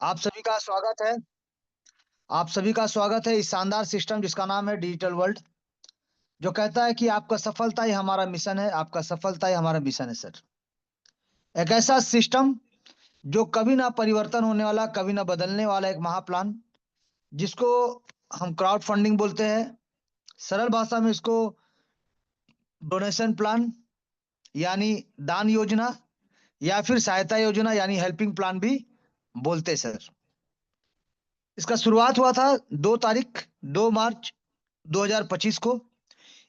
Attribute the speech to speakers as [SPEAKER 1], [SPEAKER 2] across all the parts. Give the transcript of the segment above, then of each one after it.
[SPEAKER 1] आप सभी का स्वागत है। आप सभी का स्वागत है इस शानदार सिस्टम जिसका नाम है डिजिटल वर्ल्ड, जो कहता है कि आपका सफलता ही हमारा मिशन है, आपका सफलता ही हमारा मिशन है सर। एक ऐसा सिस्टम जो कभी ना परिवर्तन होने वाला, कभी ना बदलने वाला एक महाप्लान, जिसको हम क्राउड फंडिंग बोलते हैं। सरल भाषा में इसको डोनेशन प्लान यानी दान योजना, या फिर सहायता योजना यानी हेल्पिंग प्लान भी बोलते हैं सर। इसका शुरुआत हुआ था 2 मार्च 2025 को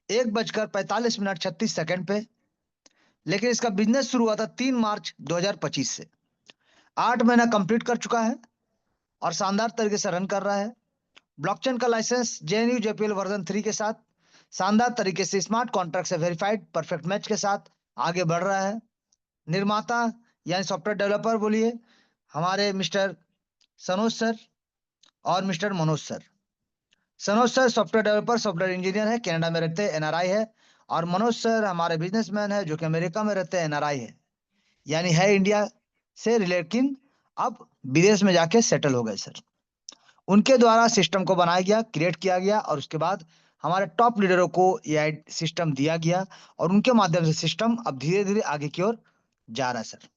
[SPEAKER 1] 1:45 मिनट 36 सेकंड पे। लेकिन इसका बिजनेस शुरू हुआ था 3 मार्च 2025 से। 8 महीना कंप्लीट कर चुका है और शानदार तरीके से रन कर रहा है। ब्लॉकचेन का लाइसेंस जेएनयू जेपीएल वर्जन 3 के साथ शानदार तरीके से स्मार्ट कॉन्ट्रैक्ट से वेरीफाइड परफेक्ट मैच के साथ आगे बढ़ रहा है। निर्माता यानी सॉफ्टवेयर डेवलपर बोलिए हमारे मिस्टर सनोज सर और mister Manoj sir. Sanoj sir software developer, software engineer है, कनाडा में रहते हैं, एनआरआई है। और मनोज सर हमारे बिजनेसमैन है जो कि अमेरिका में रहते हैं, एनआरआई है। यानी है इंडिया से, लेकिन अब विदेश में जाके सेटल हो गए सर। उनके द्वारा सिस्टम को बनाया गया, क्रिएट किया गया और उसके बाद हमारे टॉप लीडरों को ये सिस्टम दिया गया। और उनके माध्यम से सिस्टम अब धीरे धीरे आगे की ओर जा रहा है सर।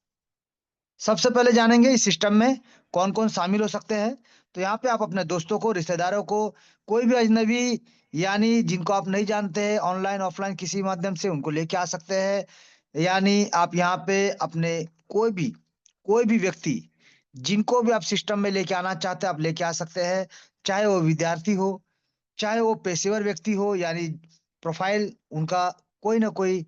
[SPEAKER 1] सबसे पहले जानेंगे इस सिस्टम में कौन कौन शामिल हो सकते हैं। तो यहाँ पे आप अपने दोस्तों को, रिश्तेदारों को, कोई भी अजनबी यानी जिनको आप नहीं जानते हैं, ऑनलाइन ऑफलाइन किसी माध्यम से उनको लेके आ सकते हैं। यानी आप यहाँ पे अपने कोई भी व्यक्ति जिनको भी आप सिस्टम में लेके आना चाहते हैं आप लेके आ सकते हैं। चाहे वो विद्यार्थी हो, चाहे वो पेशेवर व्यक्ति हो, यानी प्रोफाइल उनका कोई ना कोई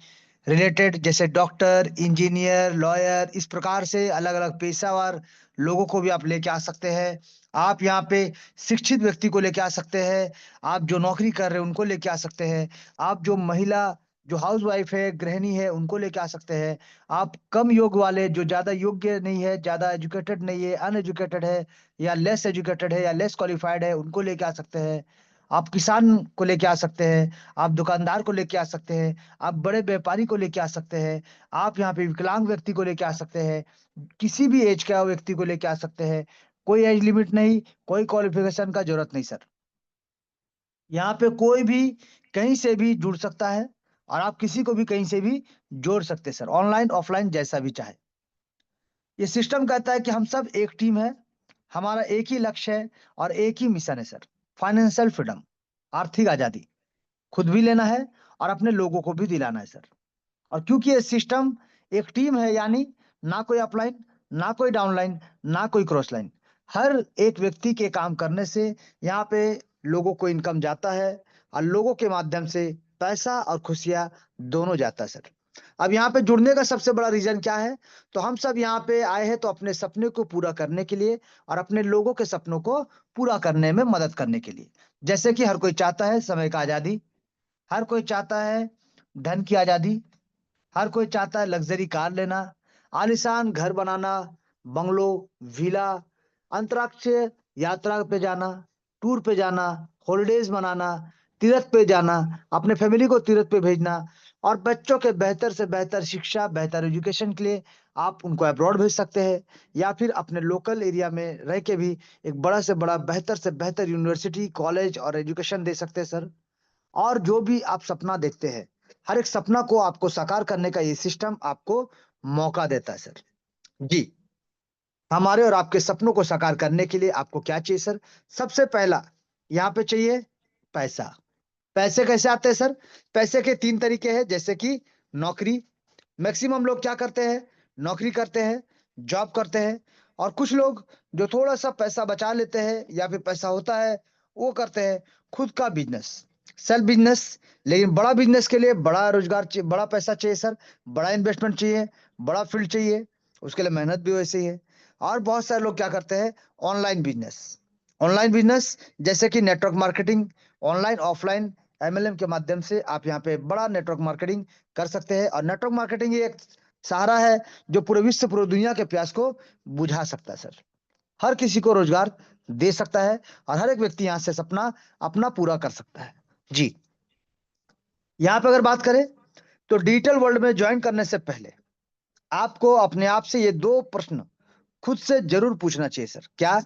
[SPEAKER 1] रिलेटेड, जैसे डॉक्टर, इंजीनियर, लॉयर, इस प्रकार से अलग अलग पेशावर लोगों को भी आप लेके आ सकते हैं। आप यहाँ पे शिक्षित व्यक्ति को लेके आ सकते हैं। आप जो नौकरी कर रहे हैं उनको लेके आ सकते हैं। आप जो महिला, जो हाउस वाइफ है, गृहिणी है, उनको लेके आ सकते हैं। आप कम योग वाले, जो ज्यादा योग्य नहीं है, ज्यादा एजुकेटेड नहीं है, अनएजुकेटेड है, या लेस एजुकेटेड है, या लेस क्वालिफाइड है, उनको लेके आ सकते हैं। आप किसान को लेके आ सकते हैं। आप दुकानदार को लेके आ सकते हैं। आप बड़े व्यापारी को लेके आ सकते हैं। आप यहाँ पे विकलांग व्यक्ति को लेके आ सकते हैं। किसी भी एज का व्यक्ति को लेके आ सकते हैं। कोई एज लिमिट नहीं, कोई क्वालिफिकेशन का जरूरत नहीं सर। यहाँ पे कोई भी कहीं से भी जुड़ सकता है और आप किसी को भी कहीं से भी जोड़ सकते हैं सर, ऑनलाइन ऑफलाइन जैसा भी चाहे। ये सिस्टम कहता है कि हम सब एक टीम है, हमारा एक ही लक्ष्य है और एक ही मिशन है सर। फाइनेंशियल फ्रीडम, आर्थिक आजादी, खुद भी लेना है और अपने लोगों को भी दिलाना है सर। और क्योंकि ये सिस्टम एक टीम है, यानी ना कोई अपलाइन, ना कोई डाउनलाइन, ना कोई क्रॉस लाइन। हर एक व्यक्ति के काम करने से यहाँ पे लोगों को इनकम जाता है और लोगों के माध्यम से पैसा और खुशियां दोनों जाता है सर। अब यहाँ पे जुड़ने का सबसे बड़ा रीजन क्या है? तो हम सब यहाँ पे आए हैं तो अपने सपने को पूरा करने के लिए और अपने लोगों के सपनों को पूरा करने में मदद करने के लिए। जैसे कि हर कोई चाहता है समय का आजादी, हर कोई चाहता है धन की आजादी, हर कोई चाहता है लग्जरी कार लेना, आलीशान घर बनाना, बंगलो, विला, अंतर्राष्ट्रीय यात्रा पे जाना, टूर पे जाना, हॉलिडेज मनाना, तीर्थ पे जाना, अपने फैमिली को तीर्थ पे भेजना। और बच्चों के बेहतर से बेहतर शिक्षा, बेहतर एजुकेशन के लिए आप उनको अब्रॉड भेज सकते हैं, या फिर अपने लोकल एरिया में रह के भी एक बड़ा से बड़ा, बेहतर से बेहतर यूनिवर्सिटी, कॉलेज और एजुकेशन दे सकते हैं सर। और जो भी आप सपना देखते हैं, हर एक सपना को आपको साकार करने का ये सिस्टम आपको मौका देता है सर। जी, हमारे और आपके सपनों को साकार करने के लिए आपको क्या चाहिए सर? सबसे पहला यहाँ पे चाहिए पैसा। पैसे कैसे आते हैं सर? पैसे के 3 तरीके हैं, जैसे कि नौकरी। मैक्सिमम लोग क्या करते हैं? नौकरी करते हैं, जॉब करते हैं। और कुछ लोग जो थोड़ा सा पैसा बचा लेते हैं या फिर पैसा होता है, वो करते हैं खुद का बिजनेस, सेल्फ बिजनेस। लेकिन बड़ा बिजनेस के लिए बड़ा रोजगार चाहिए, बड़ा पैसा चाहिए सर, बड़ा इन्वेस्टमेंट चाहिए, बड़ा फील्ड चाहिए, उसके लिए मेहनत भी वैसे ही है। और बहुत सारे लोग क्या करते हैं? Online business. ऑनलाइन बिजनेस जैसे कि network marketing, online offline MLM के माध्यम से आप यहाँ पे बड़ा नेटवर्क मार्केटिंग कर सकते हैं। और नेटवर्क मार्केटिंग ये एक सहारा है जो पूरे विश्व, पूरी दुनिया के प्यास को बुझा सकता है सर। हर किसी को रोजगार दे सकता है और हर एक व्यक्ति यहाँ से सपना अपना पूरा कर सकता है। जी, यहाँ पे अगर बात करें तो डिजिटल वर्ल्ड में ज्वाइन करने से पहले आपको अपने आप से ये 2 प्रश्न खुद से जरूर पूछना चाहिए सर। क्या?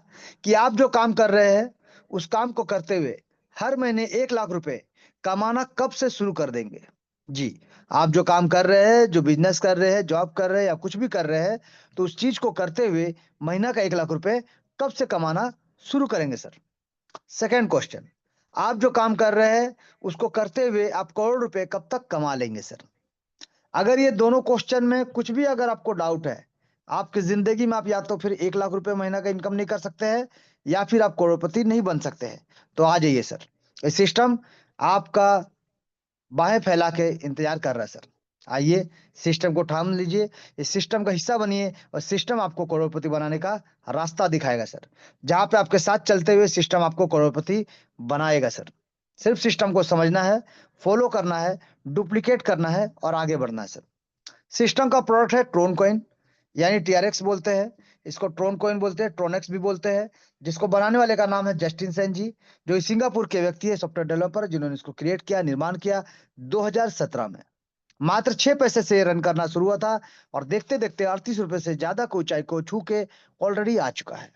[SPEAKER 1] कि आप जो काम कर रहे हैं उस काम को करते हुए हर महीने 1 लाख रुपए कमाना कब से शुरू कर देंगे? जी, आप जो काम कर रहे हैं, जो बिजनेस कर रहे हैं, जॉब कर रहे हैं या कुछ भी कर रहे हैं, तो उस चीज को करते हुए महीना का 1 लाख रुपए कब से कमाना शुरू करेंगे सर? सेकंड क्वेश्चन, आप जो काम कर रहे हैं उसको करते हुए आप करोड़ रुपए कब तक कमा लेंगे सर? अगर ये दोनों क्वेश्चन में कुछ भी अगर आपको डाउट है, आपकी जिंदगी में आप या तो फिर 1 लाख रुपए महीना का इनकम नहीं कर सकते हैं या फिर आप करोड़पति नहीं बन सकते हैं, तो आ जाइए सर। ये सिस्टम आपका बाहें फैला के इंतजार कर रहा है सर। आइए, सिस्टम को ठान लीजिए, इस सिस्टम का हिस्सा बनिए और सिस्टम आपको करोड़पति बनाने का रास्ता दिखाएगा सर। जहां पे आपके साथ चलते हुए सिस्टम आपको करोड़पति बनाएगा सर। सिर्फ सिस्टम को समझना है, फॉलो करना है, डुप्लीकेट करना है और आगे बढ़ना है सर। सिस्टम का प्रोडक्ट है ट्रोन कॉइन, यानी टीआरएक्स बोलते हैं इसको, ट्रोन कॉइन बोलते हैं, ट्रोनेक्स भी बोलते हैं, जिसको बनाने वाले का नाम है जस्टिन सेन जी, जो सिंगापुर के व्यक्ति है, सॉफ्टवेयर डेवलपर, जिन्होंने इसको क्रिएट किया, निर्माण किया 2017 में। मात्र 6 पैसे से रन करना शुरू हुआ था और देखते देखते 38 रुपए से ज्यादा की ऊंचाई को छू के ऑलरेडी आ चुका है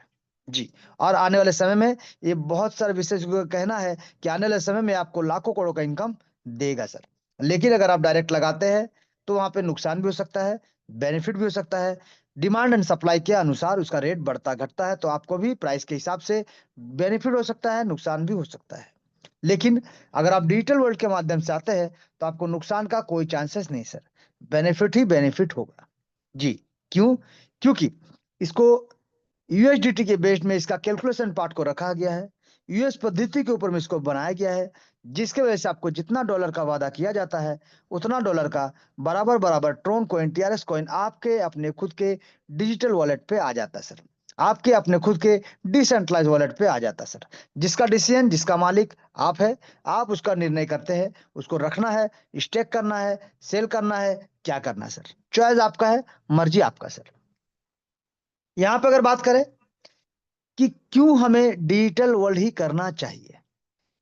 [SPEAKER 1] जी। और आने वाले समय में ये बहुत सारे विशेषज्ञों का कहना है कि आने वाले समय में आपको लाखों करोड़ का इनकम देगा सर। लेकिन अगर आप डायरेक्ट लगाते हैं तो वहां पे नुकसान भी हो सकता है, बेनिफिट भी हो सकता है। डिमांड एंड सप्लाई के अनुसार उसका रेट बढ़ता घटता है, तो आपको भी प्राइस के हिसाब से बेनिफिट हो सकता है, नुकसान भी हो सकता है। लेकिन अगर आप डिजिटल वर्ल्ड के माध्यम से आते हैं तो आपको नुकसान का कोई चांसेस नहीं सर, बेनिफिट ही बेनिफिट होगा जी। क्यों? क्योंकि इसको यूएसडीटी के बेस में इसका कैलकुलेशन पार्ट को रखा गया है, यूएस पद्धति के ऊपर में इसको बनाया गया है, जिसके वजह से आपको जितना डॉलर का वादा किया जाता है उतना डॉलर का बराबर बराबर ट्रोन कॉइन, टीआरएस कॉइन आपके अपने खुद के डिजिटल वॉलेट पे आ जाता है सर। आपके अपने खुद के डिसेंट्रलाइज वॉलेट पे आ जाता है सर। जिसका डिसीजन, जिसका मालिक आप है, आप उसका निर्णय करते हैं, उसको रखना है, स्टेक करना है, सेल करना है, क्या करना है सर। चॉइस आपका है, मर्जी आपका सर। यहाँ पे अगर बात करें कि क्यों हमें डिजिटल वर्ल्ड ही करना चाहिए,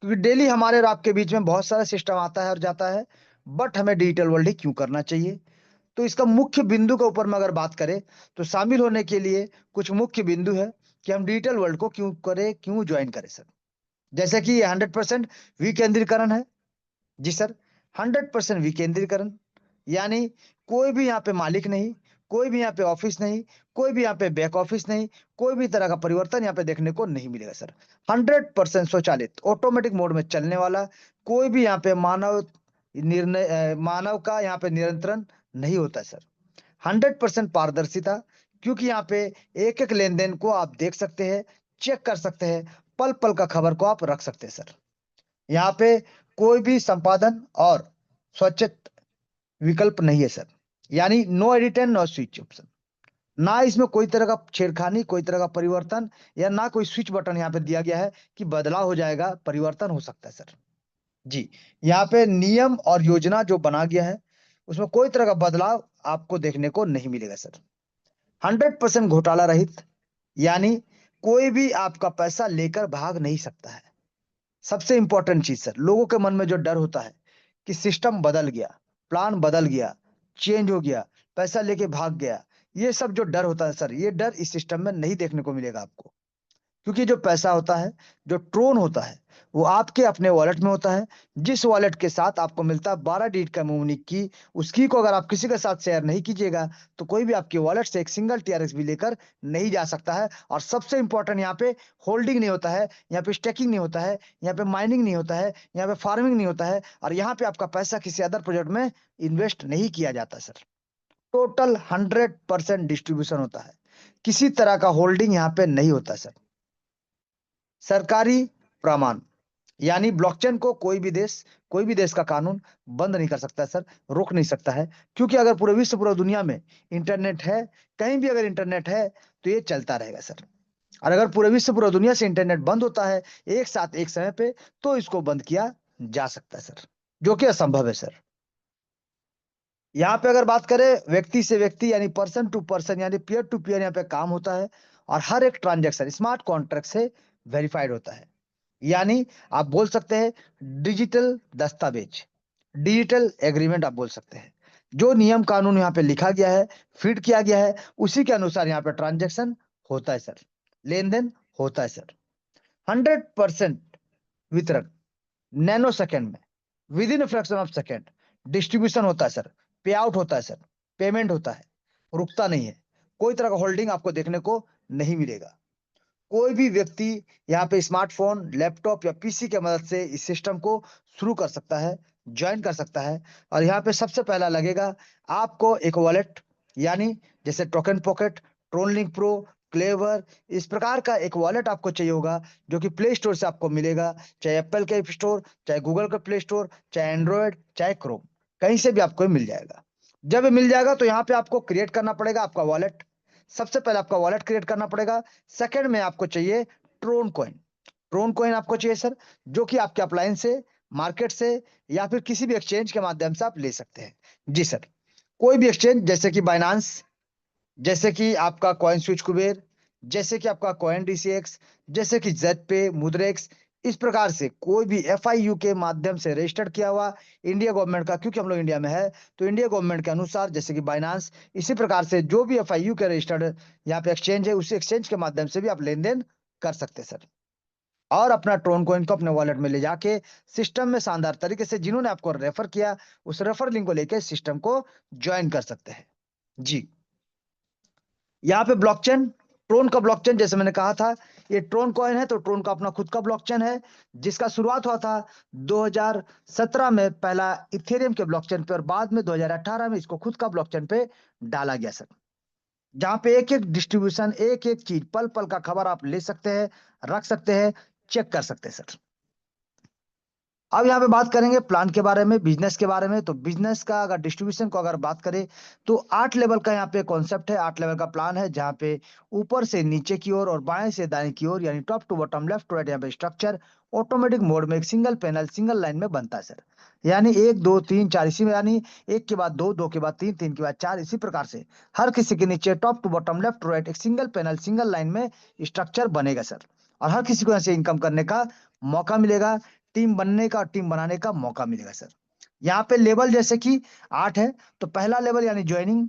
[SPEAKER 1] क्योंकि डेली हमारे और आपके बीच में बहुत सारा सिस्टम आता है और जाता है, बट हमें डिजिटल वर्ल्ड ही क्यों करना चाहिए? तो इसका मुख्य बिंदु के ऊपर में अगर बात करें तो शामिल होने के लिए कुछ मुख्य बिंदु है कि हम डिजिटल वर्ल्ड को क्यों करें, क्यों ज्वाइन करें सर। जैसे कि ये 100% विकेंद्रीकरण है जी सर। 100% विकेंद्रीकरण, यानी कोई भी यहाँ पे मालिक नहीं, कोई भी यहाँ पे ऑफिस नहीं, कोई भी यहाँ पे बैक ऑफिस नहीं, कोई भी तरह का परिवर्तन यहाँ पे देखने को नहीं मिलेगा सर। 100% स्वचालित ऑटोमेटिक मोड में चलने वाला, कोई भी यहाँ पे मानव का यहाँ पे नियंत्रण नहीं होता सर। 100% पारदर्शिता, क्योंकि यहाँ पे एक एक लेन देन को आप देख सकते हैं, चेक कर सकते हैं, पल पल का खबर को आप रख सकते हैं सर। यहाँ पे कोई भी संपादन और स्वच्छत विकल्प नहीं है सर, यानी no edit and no switch option. ना इसमें कोई तरह का छेड़खानी, कोई तरह का परिवर्तन, या ना कोई स्विच बटन यहाँ पे दिया गया है कि बदलाव हो जाएगा, परिवर्तन हो सकता है सर जी। यहाँ पे नियम और योजना जो बना गया है उसमें कोई तरह का बदलाव आपको देखने को नहीं मिलेगा सर। 100% घोटाला रहित, यानी कोई भी आपका पैसा लेकर भाग नहीं सकता है। सबसे इंपॉर्टेंट चीज सर, लोगों के मन में जो डर होता है कि सिस्टम बदल गया, प्लान बदल गया, चेंज हो गया, पैसा लेके भाग गया, ये सब जो डर होता है सर, ये डर इस सिस्टम में नहीं देखने को मिलेगा आपको। क्योंकि जो पैसा होता है, जो ट्रोन होता है, वो आपके अपने वॉलेट में होता है। जिस वॉलेट के साथ आपको मिलता है 12 डिजिट का यूनिक की, उसकी को अगर आप किसी के साथ शेयर नहीं कीजिएगा तो कोई भी आपके वॉलेट से एक सिंगल टीआरएक्स भी लेकर नहीं जा सकता है। और सबसे इंपॉर्टेंट, यहाँ पे होल्डिंग नहीं होता है, यहाँ पे स्टेकिंग नहीं होता है, यहाँ पे माइनिंग नहीं होता है, यहाँ पे फार्मिंग नहीं होता है, और यहाँ पे आपका पैसा किसी अदर प्रोजेक्ट में इन्वेस्ट नहीं किया जाता सर। टोटल 100% डिस्ट्रीब्यूशन होता है, किसी तरह का होल्डिंग यहाँ पे नहीं होता सर। सरकारी प्रमाण, यानी ब्लॉकचेन को कोई भी देश का कानून बंद नहीं कर सकता है सर, रोक नहीं सकता है। क्योंकि अगर पूरे विश्व, पूरा दुनिया में इंटरनेट है, कहीं भी अगर इंटरनेट है तो ये चलता रहेगा सर। और अगर पूरे विश्व, पूरा दुनिया से इंटरनेट बंद होता है एक साथ एक समय पे, तो इसको बंद किया जा सकता है सर, जो कि असंभव है सर। यहाँ पे अगर बात करें व्यक्ति से व्यक्ति, यानी पर्सन टू पर्सन, यानी पीयर टू पीयर यहाँ पे काम होता है। और हर एक ट्रांजेक्शन स्मार्ट कॉन्ट्रैक्ट से वेरीफाइड होता है, यानी आप बोल सकते हैं डिजिटल दस्तावेज, डिजिटल एग्रीमेंट आप बोल सकते हैं। जो नियम कानून यहाँ पे लिखा गया है, फीड किया गया है, उसी के अनुसार यहाँ पे ट्रांजैक्शन होता है सर, लेन देन होता है सर। 100% वितरण नैनो सेकेंड में, with in fraction of second distribution होता है सर, पे आउट होता है सर, पेमेंट होता है, रुकता नहीं है। कोई तरह का होल्डिंग आपको देखने को नहीं मिलेगा। कोई भी व्यक्ति यहाँ पे स्मार्टफोन, लैपटॉप या पीसी के मदद से इस सिस्टम को शुरू कर सकता है, ज्वाइन कर सकता है। और यहाँ पे सबसे पहला लगेगा आपको एक वॉलेट, यानी जैसे token pocket, Tron link pro, clever, इस प्रकार का एक वॉलेट आपको चाहिए होगा, जो कि प्ले स्टोर से आपको मिलेगा, चाहे एप्पल के ऐप स्टोर, चाहे गूगल का प्ले स्टोर, चाहे एंड्रॉयड, चाहे क्रोम, कहीं से भी आपको मिल जाएगा। जब मिल जाएगा तो यहाँ पे आपको क्रिएट करना पड़ेगा आपका वॉलेट। सबसे पहले आपका वॉलेट क्रिएट करना पड़ेगा। सेकंड में आपको चाहिए ट्रोन कॉइन। ट्रोन कॉइन आपको चाहिए सर, जो कि आपके अपलाइन से, मार्केट से, या फिर किसी भी एक्सचेंज के माध्यम से आप ले सकते हैं। जी सर, कोई भी एक्सचेंज जैसे कि बाइनांस, जैसे कि आपका कॉइन स्विच कुबेर, जैसे कि आपका कॉइन डीसीएक्स, जैसे कि जेड पे, मुद्रेक्स, इस प्रकार से कोई भी एफआईयू के माध्यम से रजिस्टर्ड किया हुआ इंडिया गवर्नमेंट का, क्योंकि हम लोग इंडिया में है तो इंडिया गवर्नमेंट के अनुसार, जैसे कि बाइनांस, इसी प्रकार से जो भी एफआईयू के रजिस्टर्ड यहाँ पे एक्सचेंज है, उसी एक्सचेंज के माध्यम से भी आप लेन देन कर सकते हैं सर। और अपना ट्रोन कॉइन को अपने वॉलेट में ले जाके सिस्टम में शानदार तरीके से, जिन्होंने आपको रेफर किया, उस रेफर लिंक को लेके सिस्टम को ज्वाइन कर सकते हैं। जी, यहाँ पे ब्लॉकचेन, ट्रोन का ब्लॉकचेन, जैसे मैंने कहा था, ये ट्रोन कॉइन है तो ट्रोन का अपना खुद का ब्लॉकचेन है, जिसका शुरुआत हुआ था 2017 में पहला इथेरियम के ब्लॉकचेन पे, और बाद में 2018 में इसको खुद का ब्लॉकचेन पे डाला गया सर। जहां पे एक एक डिस्ट्रीब्यूशन, एक एक चीज, पल पल का खबर आप ले सकते हैं, रख सकते हैं, चेक कर सकते हैं सर। अब यहाँ पे बात करेंगे प्लान के बारे में, बिजनेस के बारे में। तो बिजनेस का अगर डिस्ट्रीब्यूशन को अगर बात करें तो 8 लेवल का यहाँ पे कॉन्सेप्ट है, 8 लेवल का प्लान है, जहाँ पे ऊपर से नीचे की ओर और बाएं से दाएं की ओर, यानी top to bottom, left to right, यहाँ पे स्ट्रक्चर ऑटोमेटिक मोड में एक सिंगल पैनल, सिंगल लाइन में बनता है सर। यानी 1 2 3 4, इसी में, यानी एक के बाद दो, दो के बाद तीन, तीन के बाद चार, इसी प्रकार से हर किसी के नीचे top to bottom, left to right, एक सिंगल पैनल, सिंगल लाइन में स्ट्रक्चर बनेगा सर। और हर किसी को ऐसे इनकम करने का मौका मिलेगा, टीम बनने का, टीम बनाने का मौका मिलेगा सर। यहाँ पे लेवल जैसे कि 8 है, तो पहला लेवल यानी ज्वाइनिंग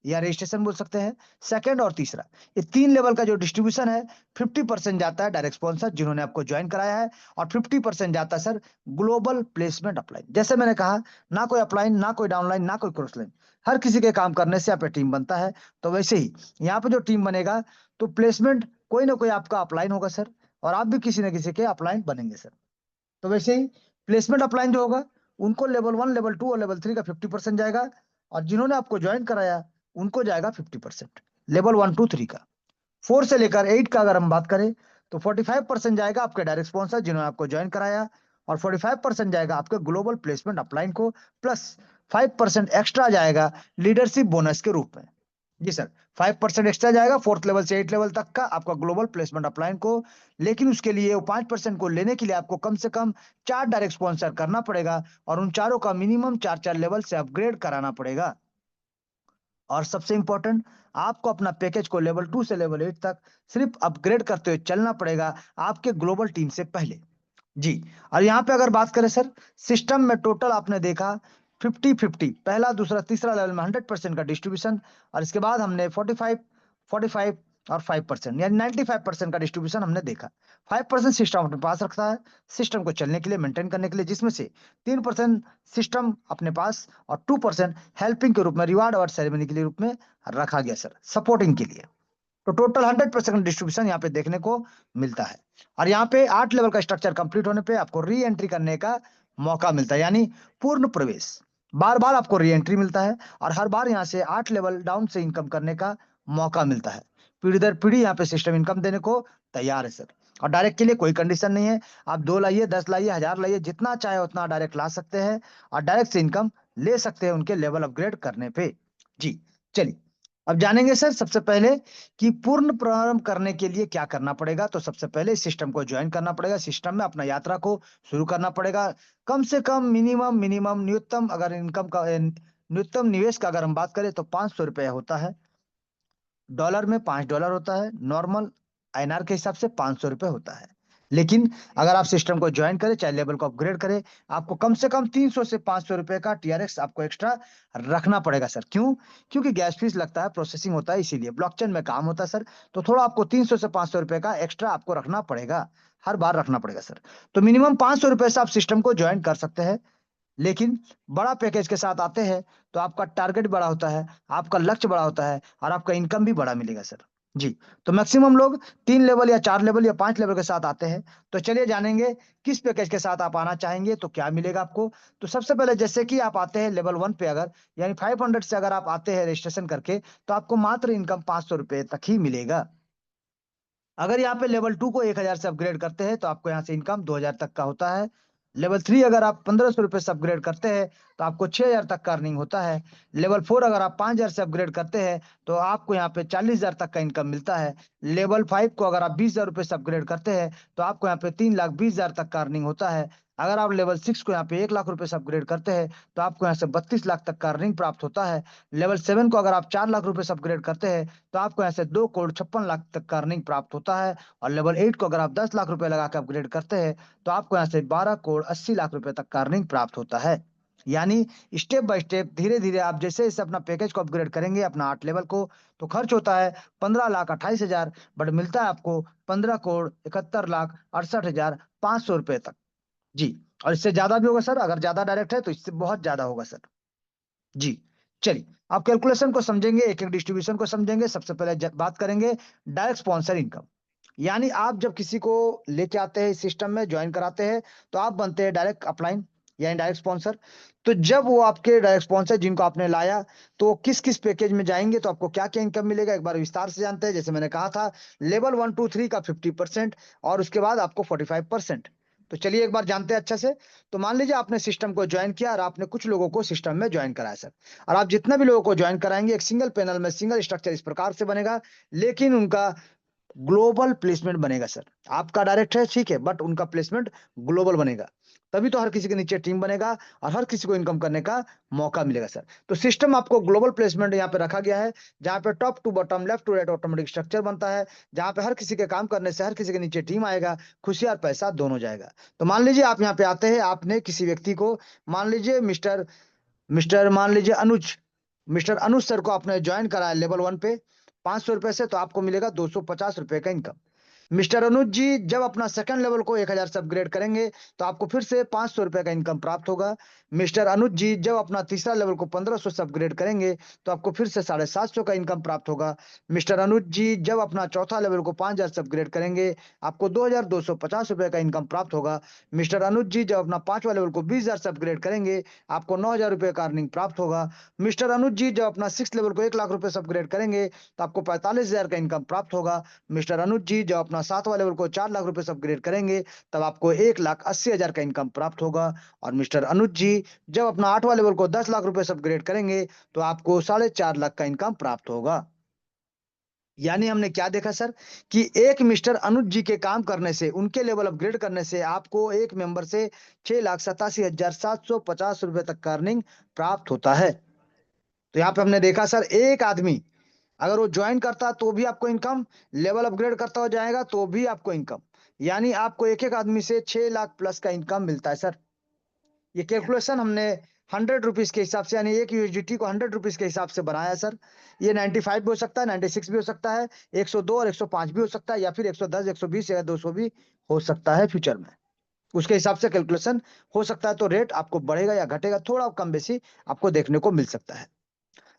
[SPEAKER 1] या रजिस्ट्रेशन बोल सकते हैं, सेकंड और तीसरा, ये 3 लेवल का जो डिस्ट्रीब्यूशन है, 50% जाता है डायरेक्ट स्पॉन्सर जिन्होंने आपको ज्वाइन कराया है, और 50% जाता है सर ग्लोबल प्लेसमेंट अपलाइन। जैसे मैंने कहा, ना कोई अपलाइन, ना कोई डाउनलाइन, ना कोई क्रॉस लाइन, हर किसी के काम करने से यहाँ पे टीम बनता है। तो वैसे ही यहाँ पे जो टीम बनेगा, तो प्लेसमेंट कोई ना कोई आपका अपलाइन होगा सर, और आप भी किसी ना किसी के अपलाइन बनेंगे सर। तो वैसे ही प्लेसमेंट अपलाइन जो होगा, उनको लेवल 1, लेवल 2 और लेवल 3 का 50% जाएगा, और जिन्होंने आपको ज्वाइन कराया उनको जाएगा 50%, लेवल 1 2 3 का। 4 से लेकर 8 का अगर हम बात करें, तो 45% जाएगा आपके डायरेक्ट स्पॉन्सर जिन्होंने आपको ज्वाइन कराया, और 45% जाएगा आपके ग्लोबल प्लेसमेंट अपलाइन को, प्लस 5% एक्स्ट्रा जाएगा लीडरशिप बोनस के रूप में। जी सर, 5% एक्स्ट्रा जाएगा 4th लेवल से 8 लेवल तक का आपका ग्लोबल प्लेसमेंट अपलाइन को। लेकिन उसके लिए वो 5% को लेने के लिए आपको कम से कम 4 डायरेक्ट स्पॉन्सर करना पड़ेगा, और उन चारों का मिनिमम 4 4 लेवल से अपग्रेड कराना पड़ेगा। और सबसे इंपॉर्टेंट, आपको अपना पैकेज को लेवल 2 से लेवल 8 तक सिर्फ अपग्रेड करते हुए चलना पड़ेगा आपके ग्लोबल टीम से पहले। जी, और यहाँ पे अगर बात करें सर, सिस्टम में टोटल आपने देखा 50-50, पहला दूसरा तीसरा लेवल में 100% का डिस्ट्रीब्यूशन, और इसके बाद हमने 45 और 5%, यानी 95% का डिस्ट्रीब्यूशन हमने देखा। 5% सिस्टम अपने पास रखता है, सिस्टम को चलने के लिए, मेंटेन करने के लिए, जिसमें से 3% सिस्टम अपने पास, और 2% हेल्पिंग के रूप में, रिवार्ड और सेरेमनी के लिए रूप में रखा गया सर, सपोर्टिंग के लिए। तो टोटल 100% डिस्ट्रीब्यूशन यहाँ पे देखने को मिलता है। और यहाँ पे 8 लेवल का स्ट्रक्चर कंप्लीट होने पे आपको री एंट्री करने का मौका मिलता है, यानी पूर्ण प्रवेश। बार बार आपको री एंट्री मिलता है, और हर बार यहाँ से 8 लेवल डाउन से इनकम करने का मौका मिलता है। पीढ़ी दर पीढ़ी यहाँ पे सिस्टम इनकम देने को तैयार है सर। और डायरेक्ट के लिए कोई कंडीशन नहीं है, आप 2 लाइए, 10 लाइए, 1000 लाइए, जितना चाहे उतना डायरेक्ट ला सकते हैं, और डायरेक्ट से इनकम ले सकते हैं उनके लेवल अपग्रेड करने पे। जी, चलिए अब जानेंगे सर सबसे पहले कि पूर्ण प्रारंभ करने के लिए क्या करना पड़ेगा। तो सबसे पहले इस सिस्टम को ज्वाइन करना पड़ेगा, सिस्टम में अपना यात्रा को शुरू करना पड़ेगा। कम से कम मिनिमम मिनिमम न्यूनतम अगर इनकम का न्यूनतम निवेश का अगर हम बात करें तो 500 रुपया होता है। डॉलर में $5 होता है, नॉर्मल आईएनआर के हिसाब से 500 रुपये होता है। लेकिन अगर आप सिस्टम को ज्वाइन करें, चाहे लेवल को अपग्रेड करें, आपको कम से कम 300 से 500 रुपए का टीआरएक्स आपको एक्स्ट्रा रखना पड़ेगा सर। क्यों? क्योंकि गैस फीस लगता है, प्रोसेसिंग होता है, इसीलिए ब्लॉकचेन में काम होता है सर। तो थोड़ा आपको 300 से 500 रुपए का एक्स्ट्रा आपको रखना पड़ेगा, हर बार रखना पड़ेगा सर। तो मिनिमम 500 रुपए से आप सिस्टम को ज्वाइन कर सकते हैं। लेकिन बड़ा पैकेज के साथ आते हैं तो आपका टारगेट बड़ा होता है, आपका लक्ष्य बड़ा होता है और आपका इनकम भी बड़ा मिलेगा सर। जी। तो मैक्सिमम लोग 3 लेवल या 4 लेवल या 5 लेवल के साथ आते हैं। तो चलिए जानेंगे किस पैकेज के साथ आप आना चाहेंगे तो क्या मिलेगा आपको। तो सबसे पहले जैसे कि आप आते हैं लेवल 1 पे, अगर यानी 500 से अगर आप आते हैं रजिस्ट्रेशन करके, तो आपको मात्र इनकम 500 रुपए तक ही मिलेगा। अगर यहाँ पे लेवल 2 को 1000 से अपग्रेड करते हैं तो आपको यहाँ से इनकम 2000 तक का होता है। लेवल 3 अगर आप 1500 रुपए से अपग्रेड करते हैं तो आपको 6000 तक का अर्निंग होता है। लेवल 4 अगर आप 5000 से अपग्रेड करते हैं तो आपको यहाँ पे 40000 तक का इनकम मिलता है। लेवल 5 को अगर आप 20000 रुपए से अपग्रेड करते हैं तो आपको यहाँ पे 3,20,000 तक का अर्निंग होता है। अगर आप लेवल 6 को यहाँ पे 1 लाख रुपए से अपग्रेड करते हैं तो आपको यहाँ से 32 लाख तक का अर्निंग प्राप्त होता है। लेवल 7 को अगर आप 4 लाख रुपए से अपग्रेड करते हैं तो आपको यहाँ से 2,56,00,000 तक का अर्निंग प्राप्त होता है। और लेवल 8 को अगर आप 10 लाख रुपए लगा के अपग्रेड करते हैं तो आपको यहाँ से 12,80,00,000 रुपए तक का अर्निंग प्राप्त होता है। यानी स्टेप बाय स्टेप धीरे धीरे आप जैसे जैसे अपना पैकेज को अपग्रेड करेंगे, अपना 8 लेवल को, तो खर्च होता है 15,28,000, बट मिलता है आपको 15,71,68,500 रुपए तक। जी। और इससे ज्यादा भी होगा सर, अगर ज्यादा डायरेक्ट है तो इससे बहुत ज्यादा होगा सर। जी। चलिए, आप कैलकुलेशन को समझेंगे, एक एक डिस्ट्रीब्यूशन को समझेंगे। सबसे पहले बात करेंगे डायरेक्ट स्पॉन्सर इनकम। यानी आप जब किसी को लेके आते हैं इस सिस्टम में ज्वाइन कराते हैं तो आप बनते हैं डायरेक्ट अपलाइन यानी डायरेक्ट स्पॉन्सर। तो जब वो आपके डायरेक्ट स्पॉन्सर जिनको आपने लाया तो किस किस पैकेज में जाएंगे तो आपको क्या क्या इनकम मिलेगा एक बार विस्तार से जानते हैं। जैसे मैंने कहा था, लेवल 1 2 3 का 50% और उसके बाद आपको 45%। तो चलिए एक बार जानते हैं अच्छे से। तो मान लीजिए आपने सिस्टम को ज्वाइन किया और आपने कुछ लोगों को सिस्टम में ज्वाइन कराया सर। और आप जितना भी लोगों को ज्वाइन कराएंगे एक सिंगल पैनल में सिंगल स्ट्रक्चर इस प्रकार से बनेगा, लेकिन उनका ग्लोबल प्लेसमेंट बनेगा सर। आपका डायरेक्ट है ठीक है, बट उनका प्लेसमेंट ग्लोबल बनेगा। तभी तो हर किसी के नीचे टीम बनेगा और हर किसी को इनकम करने का मौका मिलेगा सर। तो सिस्टम आपको ग्लोबल प्लेसमेंट यहाँ पे रखा गया है, जहाँ पे top to bottom left to right automatic structure बनता है, जहाँ पे हर किसी के काम करने से हर किसी के नीचे टीम आएगा, खुशी और पैसा दोनों जाएगा। तो मान लीजिए आप यहाँ पे आते हैं, आपने किसी व्यक्ति को, मान लीजिए मिस्टर मिस्टर मान लीजिए अनुज, मिस्टर अनुज सर को आपने ज्वाइन कराया लेवल 1 पे 500 रुपए से, तो आपको मिलेगा 250 रुपए का इनकम। मिस्टर अनुज जी जब अपना सेकंड लेवल को 1000 से अपग्रेड करेंगे तो आपको फिर से 500 रुपए का इनकम प्राप्त होगा। मिस्टर अनुज जी जब अपना तीसरा लेवल को 1500 से अपग्रेड करेंगे तो आपको फिर से 750 का इनकम प्राप्त होगा। मिस्टर अनुज जी जब अपना चौथा लेवल को 5000 से अपग्रेड करेंगे आपको 2250 रुपए का इनकम प्राप्त होगा। मिस्टर अनुज जी जब अपना पांचवा लेवल को 20000 से अपग्रेड करेंगे आपको 9000 रुपए का अर्निंग प्राप्त होगा। मिस्टर अनुज जी जब अपना सिक्स लेवल को 1 लाख रुपए से अपग्रेड करेंगे तो आपको 45,000 का इनकम प्राप्त होगा। मिस्टर अनुज जी जब अपना 7वां लेवल को 4 लाख रुपए से अपग्रेड करेंगे तब आपको 1,80,000 का इनकम प्राप्त होगा। और मिस्टर अनुज जी जब अपना 8वां लेवल को 10 लाख रुपए से अपग्रेड करेंगे तो आपको 4.5 लाख का इनकम प्राप्त होगा। यानी हमने क्या देखा सर कि एक मिस्टर अनुज जी के काम करने से, उनके लेवल अपग्रेड करने से आपको एक मेंबर से 6,87,750 रुपए तक का अर्निंग प्राप्त होता है। तो यहाँ पे हमने देखा सर, एक आदमी अगर वो ज्वाइन करता तो भी आपको इनकम, लेवल अपग्रेड करता हो जाएगा तो भी आपको इनकम, यानी आपको एक एक आदमी से 6 लाख प्लस का इनकम मिलता है सर। ये कैलकुलेशन हमने 100 रुपीज के हिसाब से, यानी एक यूएसडीटी को 100 रुपीज के हिसाब से बनाया है सर। ये 95 भी हो सकता है, 96 भी हो सकता है, 102 और 105 भी हो सकता है, या फिर 110 120 या 200 भी हो सकता है फ्यूचर में। उसके हिसाब से कैलकुलेशन हो सकता है, तो रेट आपको बढ़ेगा या घटेगा, थोड़ा कम बेसी आपको देखने को मिल सकता है।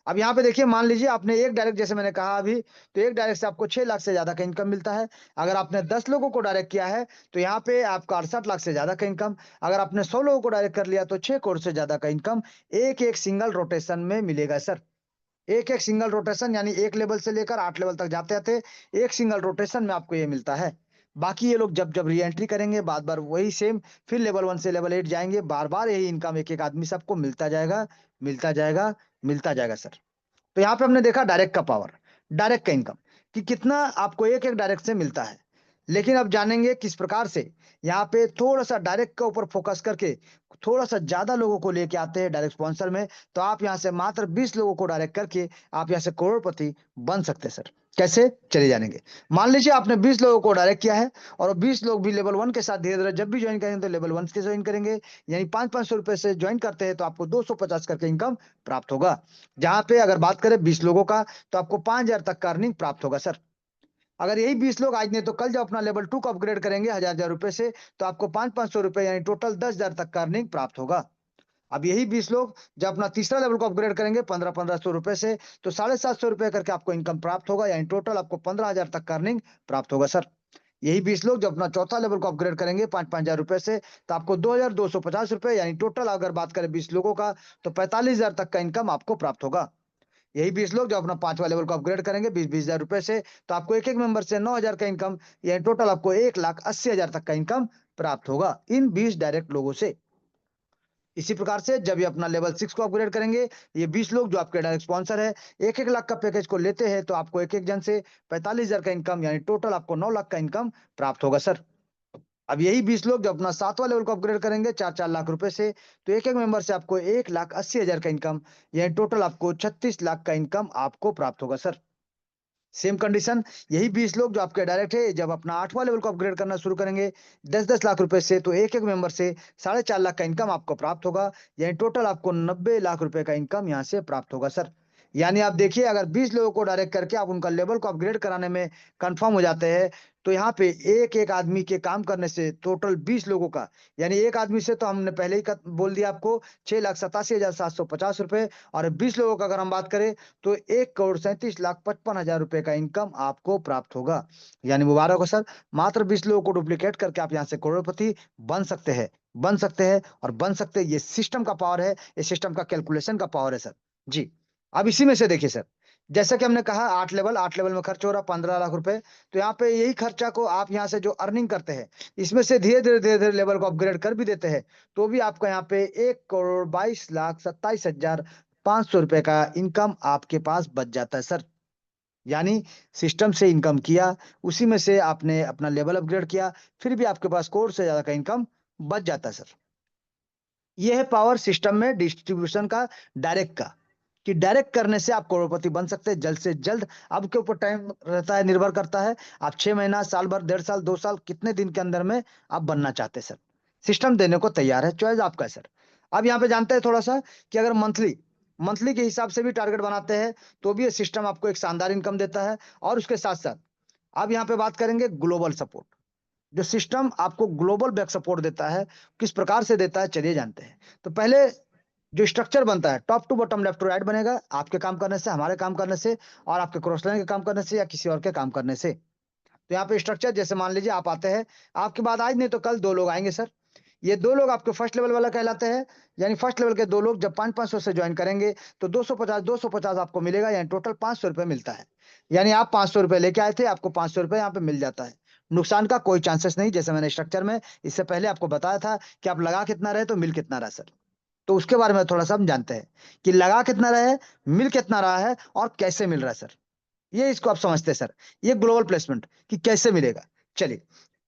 [SPEAKER 1] अब यहाँ पे देखिए, मान लीजिए आपने एक डायरेक्ट, जैसे मैंने कहा अभी, तो एक डायरेक्ट से आपको 6 लाख से ज्यादा का इनकम मिलता है। अगर आपने 10 लोगों को डायरेक्ट किया है तो यहाँ पे आपका 68 लाख से ज्यादा का इनकम। अगर आपने 100 लोगों को डायरेक्ट कर लिया तो 6 करोड़ से ज्यादा का इनकम एक एक सिंगल रोटेशन में मिलेगा सर। एक एक सिंगल रोटेशन, यानी एक लेवल से लेकर 8 लेवल तक जाते जाते एक सिंगल रोटेशन में आपको ये मिलता है। बाकी ये लोग जब जब री एंट्री करेंगे बार बार वही सेम, फिर लेवल 1 से लेवल 8 जाएंगे, बार बार यही इनकम एक एक आदमी सबको मिलता जाएगा, मिलता जाएगा, मिलता जाएगा सर। तो यहाँ पे हमने देखा डायरेक्ट का पावर, डायरेक्ट का इनकम, कि कितना आपको एक एक डायरेक्ट से मिलता है। लेकिन अब जानेंगे किस प्रकार से यहाँ पे थोड़ा सा डायरेक्ट के ऊपर फोकस करके थोड़ा सा ज्यादा लोगों को लेके आते हैं डायरेक्ट स्पॉन्सर में, तो आप यहाँ से मात्र 20 लोगों को डायरेक्ट करके आप यहाँ से करोड़पति बन सकते हैं सर। कैसे, चले जानेंगे। मान लीजिए आपने 20 लोगों को डायरेक्ट किया है और 20 लोग भी लेवल 1 के साथ धीरे धीरे जब भी ज्वाइन करेंगे तो लेवल 1 के ज्वाइन करेंगे, यानी 500 रुपए से ज्वाइन करते हैं तो आपको 250 करके इनकम प्राप्त होगा। जहां पे अगर बात करें 20 लोगों का तो आपको 5000 तक का अर्निंग प्राप्त होगा सर। अगर यही 20 लोग आज नहीं तो कल जब अपना लेवल 2 को अपग्रेड करेंगे 1000 रुपए से, तो आपको 500 रुपए यानी टोटल 10,000 तक का अर्निंग प्राप्त होगा। अब यही 20 लोग जब अपना तीसरा लेवल को अपग्रेड करेंगे 1500 रुपए से, तो 750 रुपए करके आपको इनकम प्राप्त होगा, यानी टोटल आपको 15,000 तक का अर्निंग प्राप्त होगा सर। यही 20 लोग जब अपना चौथा लेवल को अपग्रेड करेंगे 5,000 रुपए से, तो आपको 2,250 रुपए यानी टोटल अगर बात करें 20 लोगों का तो 45,000 तक का इनकम आपको प्राप्त होगा। यही 20 लोग जो अपना पांचवा लेवल को अपग्रेड करेंगे 20,000 रुपए से, तो आपको एक एक मेंबर से 9,000 का इनकम, यानी टोटल आपको 1,80,000 तक का इनकम प्राप्त होगा इन 20 डायरेक्ट लोगों से। इसी प्रकार से जब ये अपना लेवल 6 को अपग्रेड करेंगे, ये 20 लोग जो आपके डायरेक्ट स्पॉन्सर है, 1-1 लाख का पैकेज को लेते हैं तो आपको एक-एक जन से 45,000 का इनकम, यानी टोटल आपको 9 लाख का इनकम प्राप्त होगा सर। अब यही 20 लोग जब अपना 7वां लेवल को अपग्रेड करेंगे 4-4 लाख रुपए से, तो एक-एक मेंबर से आपको 1,80,000 का इनकम, यानी टोटल आपको 36 लाख का इनकम आपको प्राप्त होगा सर। सेम कंडीशन, यही 20 लोग जो आपके डायरेक्ट है जब अपना 8वां लेवल को अपग्रेड करना शुरू करेंगे 10-10 लाख रुपए से, तो एक-एक मेंबर से 4.5 लाख का इनकम आपको प्राप्त होगा, यानी टोटल आपको 90 लाख रुपए का इनकम यहाँ से प्राप्त होगा सर। यानी आप देखिए अगर 20 लोगों को डायरेक्ट करके आप उनका लेवल को अपग्रेड कराने में कंफर्म हो जाते हैं, तो यहाँ पे एक-एक आदमी के काम करने से टोटल 20 लोगों का, यानी एक आदमी से तो हमने पहले ही बोल दिया आपको 6,87,750 रुपए, और 20 लोगों का अगर हम बात करें तो 1,37,55,000 रुपए का इनकम आपको प्राप्त होगा। यानी मुबारक हो सर, मात्र 20 लोगों को डुप्लीकेट करके आप यहाँ से करोड़पति बन सकते हैं, बन सकते हैं और बन सकते हैं। ये सिस्टम का पावर है, ये सिस्टम का कैलकुलेशन का पावर है सर। जी। अब इसी में से देखिए सर, जैसा कि हमने कहा 8 लेवल में खर्च हो रहा 15 लाख रुपए, तो यहाँ पे यही खर्चा को आप यहाँ से जो अर्निंग करते हैं, इसमें से धीरे-धीरे लेवल को अपग्रेड कर भी देते हैं, तो भी आपका यहाँ पे 1,22,27,500 रुपए का इनकम आपके पास बच जाता है सर। यानी सिस्टम से इनकम किया, उसी में से आपने अपना लेवल अपग्रेड किया, फिर भी आपके पास कोर से ज़्यादा का इनकम बच जाता है सर। ये है पावर सिस्टम में डिस्ट्रीब्यूशन का, डायरेक्ट का, कि डायरेक्ट करने से आप करोड़पति बन सकते हैं जल्द से जल्द। आपके ऊपर टाइम रहता है, निर्भर करता है आप 6 महीना, साल भर, 1.5 साल, 2 साल कितने दिन के अंदर में आप बनना चाहते हैं सर। सिस्टम देने को तैयार है, चॉइस आपका है सर। अब यहाँ पे जानते हैं थोड़ा-सा कि अगर मंथली मंथली के हिसाब से भी टारगेट बनाते हैं, तो भी ये सिस्टम आपको एक शानदार इनकम देता है, और उसके साथ-साथ अब यहाँ पे बात करेंगे ग्लोबल सपोर्ट। जो सिस्टम आपको ग्लोबल बैक सपोर्ट देता है, किस प्रकार से देता है चलिए जानते हैं। तो पहले जो स्ट्रक्चर बनता है top to bottom, left to right बनेगा, आपके काम करने से, हमारे काम करने से, और आपके क्रॉस लाइन के काम करने से या किसी और के काम करने से। तो यहाँ पे स्ट्रक्चर जैसे मान लीजिए आप आते हैं, आपके बाद आज नहीं तो कल 2 लोग आएँगे सर। ये 2 लोग आपके फर्स्ट लेवल वाला कहलाते हैं, यानी फर्स्ट लेवल के 2 लोग जब 5-500 से जॉइन करेंगे, तो 250 आपको मिलेगा, यानी टोटल ₹500 मिलता है। यानी आप ₹500 लेके आए थे, आपको ₹500 यहाँ पे मिल जाता है। नुकसान का कोई चांसेस नहीं, जैसे मैंने स्ट्रक्चर में इससे पहले आपको बताया था कि आप लगा कितना रहे तो मिल कितना रहा सर। तो उसके बारे में थोड़ा-सा हम जानते हैं कि लगा कितना रहा है, मिल कितना रहा है और कैसे मिल रहा है सर। ये इसको आप समझते हैं सर। ये ग्लोबल प्लेसमेंट कि कैसे मिलेगा। चलिए,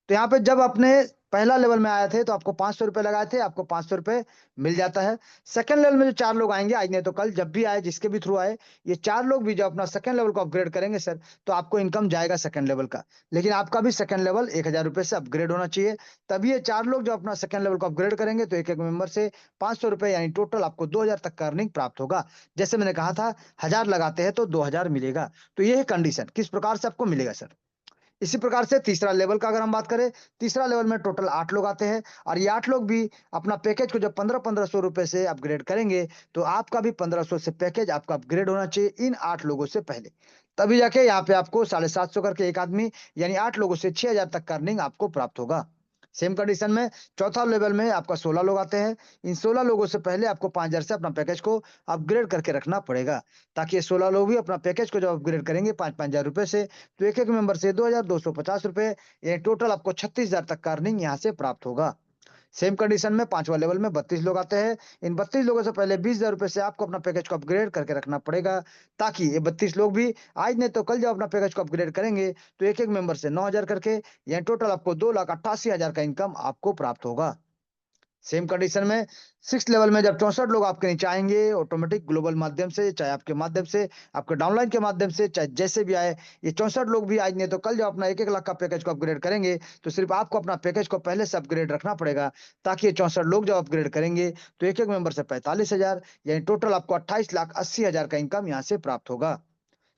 [SPEAKER 1] तो यहाँ पे जब अपने पहला लेवल में आए थे तो आपको ₹500 लगाए थे, आपको ₹500 मिल जाता है। सेकंड लेवल में जो 4 लोग आएँगे, आज नहीं तो कल जब भी आए, जिसके भी थ्रू आए, ये 4 लोग भी जब अपना सेकंड लेवल को अपग्रेड करेंगे सर, तो आपको इनकम जाएगा सेकंड लेवल का। लेकिन आपका भी सेकंड लेवल ₹1,000 से अपग्रेड होना चाहिए। तभी ये 4 लोग जब अपना सेकंड लेवल को अपग्रेड करेंगे तो एक-एक मेंबर से ₹500 यानी टोटल आपको 2,000 तक का अर्निंग प्राप्त होगा। जैसे मैंने कहा था 1000 लगाते हैं तो 2,000 मिलेगा। तो ये है कंडीशन, किस प्रकार से आपको मिलेगा सर। इसी प्रकार से तीसरा लेवल का अगर हम बात करें, तीसरा लेवल में टोटल 8 लोग आते हैं, और ये 8 लोग भी अपना पैकेज को जब 15-1500 रुपए से अपग्रेड करेंगे, तो आपका भी 1500 से पैकेज आपका अपग्रेड होना चाहिए इन 8 लोगों से पहले। तभी जाके यहाँ पे आपको 750 करके एक आदमी, यानी 8 लोगों से 6,000 तक का अर्निंग आपको प्राप्त होगा। सेम कंडीशन में चौथा लेवल में आपका 16 लोग आते हैं। इन 16 लोगों से पहले आपको 5,000 से अपना पैकेज को अपग्रेड करके रखना पड़ेगा, ताकि ये 16 लोग भी अपना पैकेज को जब अपग्रेड करेंगे 5-5 हज़ार रुपए से, तो एक-एक मेंबर से 2,250 रुपए, यानी टोटल आपको 36,000 तक का अर्निंग यहाँ से प्राप्त होगा। सेम कंडीशन में 5वां लेवल में 32 लोग आते हैं। इन 32 लोगों से पहले 20,000 रुपए से आपको अपना पैकेज को अपग्रेड करके रखना पड़ेगा, ताकि ये 32 लोग भी आज नहीं तो कल जब अपना पैकेज को अपग्रेड करेंगे, तो एक-एक मेंबर से 9,000 करके, यानी टोटल आपको 2,88,000 का इनकम आपको प्राप्त होगा। सेम कंडीशन में 6 लेवल में जब 64 लोग आपके नीचे आएंगे ऑटोमेटिक ग्लोबल माध्यम से, चाहे आपके माध्यम से, आपके डाउनलाइन के माध्यम से, चाहे जैसे भी आए, ये 64 लोग भी आज नहीं तो कल जब अपना 1-1 लाख का पैकेज को अपग्रेड करेंगे तो सिर्फ आपको अपना पैकेज को पहले से अपग्रेड रखना पड़ेगा, ताकि ये 64 लोग जब अपग्रेड करेंगे तो एक एक मेंबर से 45,000 यानी टोटल आपको 28,80,000 का इनकम यहाँ से प्राप्त होगा।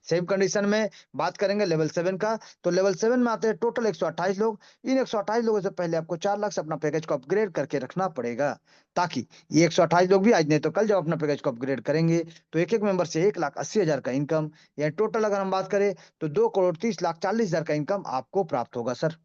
[SPEAKER 1] सेम कंडीशन में बात करेंगे लेवल 7 का, तो लेवल 7 में आते हैं टोटल 128 लोग। इन 128 लोगों से पहले आपको 4 लाख से अपना पैकेज को अपग्रेड करके रखना पड़ेगा, ताकि ये 128 लोग भी आज नहीं तो कल जब अपना पैकेज को अपग्रेड करेंगे तो एक एक मेंबर से 1,80,000 का इनकम, या टोटल अगर हम बात करें तो 2,30,40,000 का इनकम आपको प्राप्त होगा सर।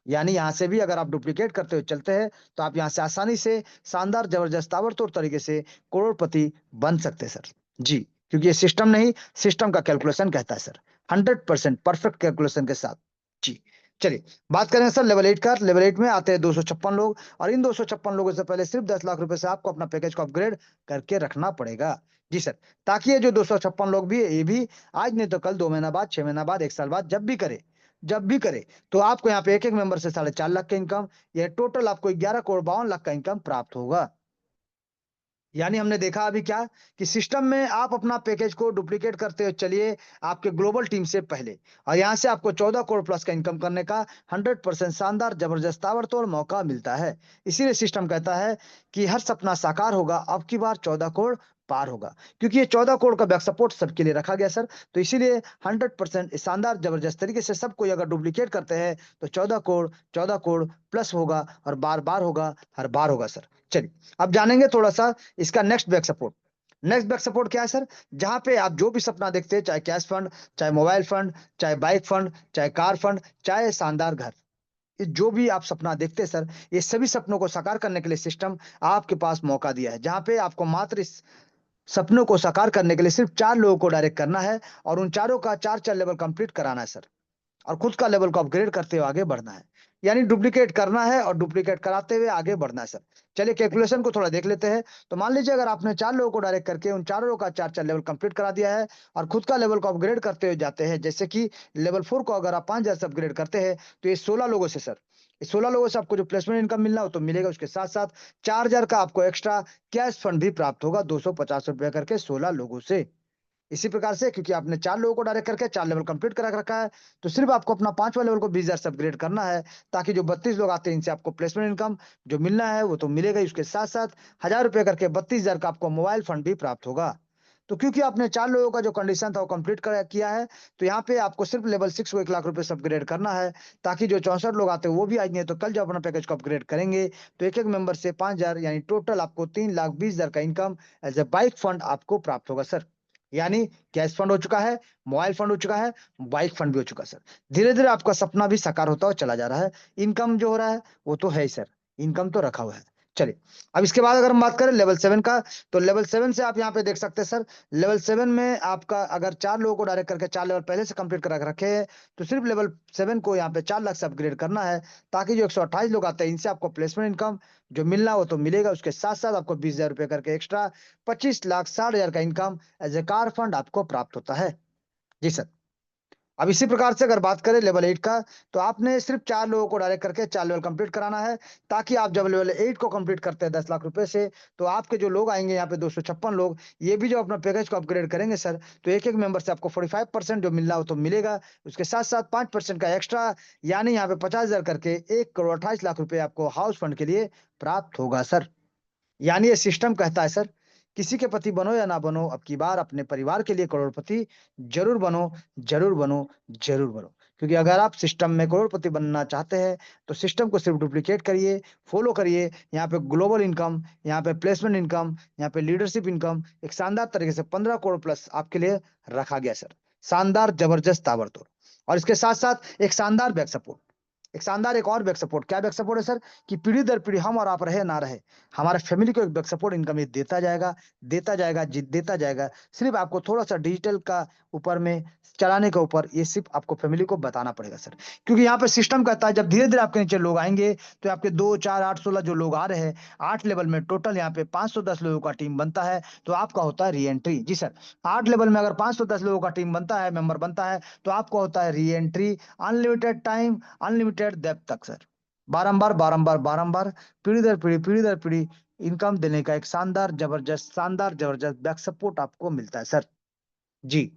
[SPEAKER 1] यानी यहाँ से भी अगर आप डुप्लीकेट करते हुए चलते हैं तो आप यहाँ से आसानी से शानदार, जबरदस्त, ताबड़तोड़ तरीके से करोड़पति बन सकते हैं सर। जी, क्योंकि ये सिस्टम नहीं, सिस्टम का कैलकुलेशन कहता है सर, 100% परफेक्ट कैलकुलेशन के साथ। जी, चलिए बात करें सर लेवल 8 का। लेवल 8 में आते हैं 256 लोग, और इन 256 लोगों से पहले सिर्फ 10 लाख रुपए से आपको अपना पैकेज को अपग्रेड करके रखना पड़ेगा। जी सर, ताकि ये जो 256 लोग भी ये भी आज नहीं तो कल, 2 महीना बाद, 6 महीना बाद, 1 साल बाद जब भी करे तो आपको यहाँ पे एक एक मेंबर से 4.5 लाख का इनकम, या टोटल आपको 11,52 लाख का इनकम प्राप्त होगा। यानी हमने देखा अभी क्या कि सिस्टम में आप अपना पैकेज को डुप्लीकेट करते हुए चलिए आपके ग्लोबल टीम से पहले, और यहाँ से आपको 14 करोड़ प्लस का इनकम करने का 100% शानदार, जबरदस्त, ताबड़तोड़ मौका मिलता है। इसीलिए सिस्टम कहता है कि हर सपना साकार होगा, अब की बार 14 करोड़ पार होगा, क्योंकि ये 14 करोड़ का बैक सपोर्ट सबके लिए रखा गया सर। तो इसीलिए 100% शानदार, जबरदस्त तरीके से सब कोई अगर डुप्लीकेट करते हैं तो 14 करोड़ प्लस होगा, और बार बार होगा, हर बार होगा सर। चलिए अब जानेंगे थोड़ा सा इसका next back support. Next back support क्या है सर? जहां पे आप जो भी सपना देखते हैं, चाहे कैश फंड, चाहे मोबाइल फंड, चाहे बाइक फंड, चाहे कार फंड, चाहे शानदार घर, ये जो भी आप सपना देखते हैं सर, ये सभी सपनों को साकार करने के लिए सिस्टम आपके पास मौका दिया है, जहां पे आपको मात्र इस सपनों को साकार करने के लिए सिर्फ 4 लोगों को डायरेक्ट करना है, और उन चारों का 4-4 लेवल कंप्लीट कराना है सर, और खुद का लेवल को अपग्रेड करते हुए आगे बढ़ना है। यानी डुप्लीकेट करना है और डुप्लीकेट कराते हुए आगे बढ़ना है सर। चलिए कैलकुलेशन को थोड़ा देख लेते हैं। तो मान लीजिए अगर आपने 4 लोगों को डायरेक्ट करके उन चारों का 4-4 लेवल कंप्लीट करा दिया है, और खुद का लेवल को अपग्रेड करते हुए जाते हैं, जैसे कि लेवल 4 को अगर आप 5,000 से अपग्रेड करते हैं, तो ये 16 लोगों से सर, ये 16 लोगों से आपको जो प्लेसमेंट इनकम मिलना हो तो मिलेगा, उसके साथ-साथ 4,000 का आपको एक्स्ट्रा कैश फंड भी प्राप्त होगा, ₹250 करके 16 लोगों से। इसी प्रकार से क्योंकि आपने 4 लोगों को डायरेक्ट करके 4 लेवल कंप्लीट करा रखा है, तो सिर्फ आपको अपना 5वां लेवल को 20,000 से अपग्रेड करना है, ताकि जो 32 लोग आते हैं इनसे आपको प्लेसमेंट इनकम जो मिलना है वो तो मिलेगा ही, उसके साथ-साथ ₹1000 करके 32,000 का आपको मोबाइल फंड भी प्राप्त होगा। तो क्योंकि आपने 4 लोगों का जो कंडीशन था वो कंप्लीट करा किया है, तो यहाँ पे आपको सिर्फ लेवल 6 को ₹1,00,000 से अपग्रेड करना है, ताकि जो 64 लोग आते हैं वो भी आज नहीं तो कल जब अपना पैकेज को अपग्रेड करेंगे, तो एक-एक मेंबर से 5,000 यानी टोटल आपको 3,20,000 का income as a bike fund आपको प्राप्त होगा सर। यानी कैश फंड हो चुका है, मोबाइल फंड हो चुका है, बाइक फंड भी हो चुका है सर। धीरे-धीरे आपका सपना भी साकार होता हुआ चला जा रहा है। इनकम जो हो रहा है, वो तो है ही सर, इनकम तो रखा हुआ है। चलिए, अब इसके बाद अगर हम बात करें लेवल 7 का, तो लेवल 7 से आप यहाँ पे देख सकते हैं सर, लेवल 7 में आपका अगर 4 लोगों को डायरेक्ट करके 4 लेवल पहले से कंप्लीट करा के रखे हैं, तो सिर्फ लेवल 7 को यहाँ पे 4 लाख से अपग्रेड करना है, ताकि जो 128 लोग आते हैं, इनसे आपको प्लेसमेंट इनकम जो मिलना हो तो मिलेगा, उसके साथ-साथ आपको ₹20,000 करके एक्स्ट्रा 25,60,000 का income as a car fund आपको प्राप्त होता है। जी सर। अब इसी प्रकार से अगर बात करें लेवल 8 का, तो आपने सिर्फ 4 लोगों को डायरेक्ट करके 4 लेवल कंप्लीट कराना है, ताकि आप जब लेवल 8 को कंप्लीट करते हैं 10 लाख रुपए से, तो आपके जो लोग आएँगे यहाँ पे 256 लोग, ये भी जो अपना पैकेज को अपग्रेड करेंगे सर, तो एक-एक मेंबर से आपको 45% जो मिलना हो तो मिलेगा। उसके साथ-साथ 5% का एक्स्ट्रा, यानी यहाँ पे 50,000 करके 1,28,00,000 रुपए आपको हाउस फंड के लिए प्राप्त होगा सर। यानी ये सिस्टम कहता है सर, किसी के पति बनो या ना बनो, अब की बार अपने परिवार के लिए करोड़पति ज़रूर बनो, ज़रूर बनो, ज़रूर बनो। क्योंकि अगर आप सिस्टम में करोड़पति बनना चाहते हैं, तो सिस्टम को सिर्फ डुप्लीकेट करिए, फॉलो करिए। यहाँ पे ग्लोबल इनकम, यहाँ पे प्लेसमेंट इनकम, यहाँ पे लीडरशिप इनकम, एक शानदार तरीके से 15 करोड़ प्लस आपके लिए रखा गया सर। शानदार, जबरदस्त, ताबड़तोड़, और इसके साथ-साथ एक शानदार बैक सपोर्ट। एक शानदार एक और बैक सपोर्ट, क्या बैक सपोर्ट है सर? कि पीढ़ी दर पीढ़ी हम और आप रहे ना रहे, हमारे फैमिली को एक बैक सपोर्ट इनकम ये देता जाएगा, देता जाएगा। सिर्फ आपको थोड़ा-सा डिजिटल का ऊपर में चलाने के ऊपर ये सिर्फ आपको फैमिली को बताना पड़ेगा सर। क्योंकि यहाँ पे सिस्टम कहता है जब धीरे-धीरे आपके नीचे लोग आएँगे, तो आपके 2, 4, 8, 16 जो लोग आ रहे हैं, 8 लेवल में टोटल यहाँ पे 510 लोगों का टीम बनता है, तो आपका होता है री-एंट्री। जी सर, 8 लेवल में अगर 510 लोगों का टीम बनता है, मेंबर बनता है, तो आपका होता है re-entry, unlimited time, unlimited depth तक सर। बारंबार बारंबार बारंबार पीढ़ी दर पीढ़ी इनकम देने का एक शानदार जबरदस्त बैक सपोर्ट आपको मिलता है सर। जी।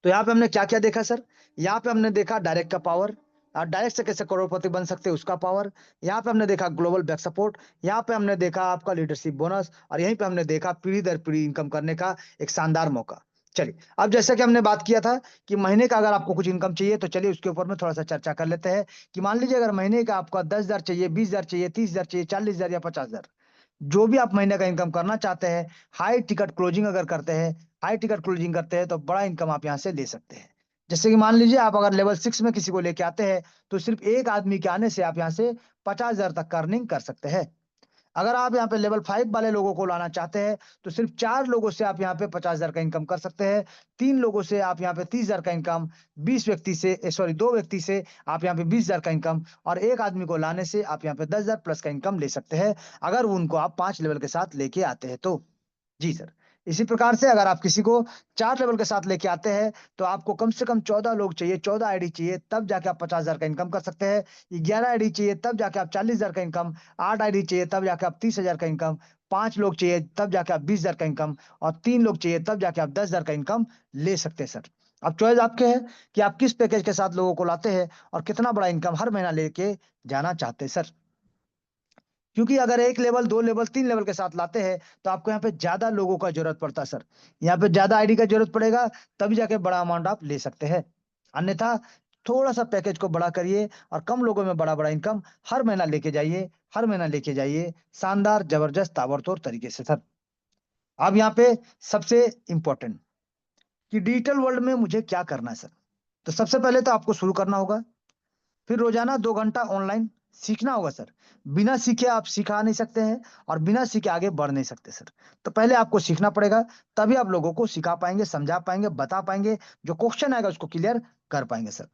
[SPEAKER 1] तो यहाँ पे हमने क्या क्या देखा सर? यहाँ पे हमने देखा डायरेक्ट का पावर, डायरेक्ट से कैसे करोड़पति बन सकते हैं उसका पावर। यहाँ पे हमने देखा ग्लोबल बैक सपोर्ट। यहाँ पे हमने देखा आपका लीडरशिप बोनस, और यहीं पे हमने देखा पीढ़ी दर पीढ़ी इनकम करने का एक शानदार मौका। चलिए, अब जैसे कि हमने बात किया था कि महीने का अगर आपको कुछ इनकम चाहिए, तो चलिए उसके ऊपर में थोड़ा सा चर्चा कर लेते हैं कि मान लीजिए अगर महीने का आपका 10,000 चाहिए, 20,000 चाहिए, 30,000 चाहिए, 40,000 या 50,000, जो भी आप महीने का इनकम करना चाहते हैं, हाई टिकट क्लोजिंग अगर करते हैं, हाई टिकट क्लोजिंग करते हैं, तो बड़ा इनकम आप यहाँ से ले सकते हैं। जैसे कि मान लीजिए आप अगर लेवल 6 में किसी को लेके आते हैं, तो सिर्फ एक आदमी के आने से आप यहाँ से 50,000 तक का अर्निंग कर सकते हैं। अगर आप यहाँ पे लेवल 5 वाले लोगों को लाना चाहते हैं, तो सिर्फ 4 लोगों से आप यहाँ पे 50,000 का इनकम कर सकते हैं। 3 लोगों से आप यहाँ पे 30,000 का इनकम, 20 व्यक्ति से सॉरी 2 व्यक्ति से आप यहाँ पे 20,000 का इनकम, और एक आदमी को लाने से आप यहाँ पे 10,000 प्लस का इनकम ले सकते हैं, अगर उनको आप 5 लेवल के साथ लेके आते हैं तो। जी सर। इसी प्रकार से अगर आप किसी को 4 लेवल के साथ लेके आते हैं, तो आपको कम से कम 14 लोग चाहिए, 14 आईडी चाहिए, तब जाके आप 50,000 का इनकम कर सकते हैं। 11 आईडी चाहिए, तब जाके आप 40,000 का इनकम, 8 आईडी चाहिए, तब जाके आप 30,000 का इनकम, 5 लोग चाहिए, तब जाके आप 20,000 का इनकम, और 3 लोग चाहिए, तब जाके आप 10,000 का इनकम ले सकते हैं सर। अब चॉइस आपके है कि आप किस पैकेज के साथ लोगों को लाते हैं और कितना बड़ा इनकम हर महीना लेके जाना चाहते हैं सर। क्योंकि अगर 1 लेवल, 2 लेवल, 3 लेवल के साथ लाते हैं, तो आपको यहाँ पे ज़्यादा लोगों का ज़रूरत पड़ता है सर। यहाँ पे ज़्यादा आईडी का ज़रूरत पड़ेगा, तभी जाके बड़ा अमाउंट आप ले सकते हैं। अन्यथा थोड़ा-सा पैकेज को बड़ा करिए और कम लोगों में बड़ा-बड़ा इनकम हर महीना लेके जाइए, हर महीना लेके जाइए, शानदार, ज़बरदस्त, ताबड़तोड़ तरीके से सर। अब यहाँ पे सबसे इम्पोर्टेंट कि डिजिटल वर्ल्ड में मुझे क्या करना है सर? तो सबसे पहले तो आपको शुरू करना होगा, फिर रोजाना 2 घंटा ऑनलाइन सीखना होगा सर। बिना सीखे आप सिखा नहीं सकते हैं, और बिना सीखे आगे बढ़ नहीं सकते सर। तो पहले आपको सीखना पड़ेगा, तभी आप लोगों को सिखा पाएँगे, समझा पाएँगे, बता पाएँगे, जो क्वेश्चन आएगा उसको क्लियर कर पाएँगे सर।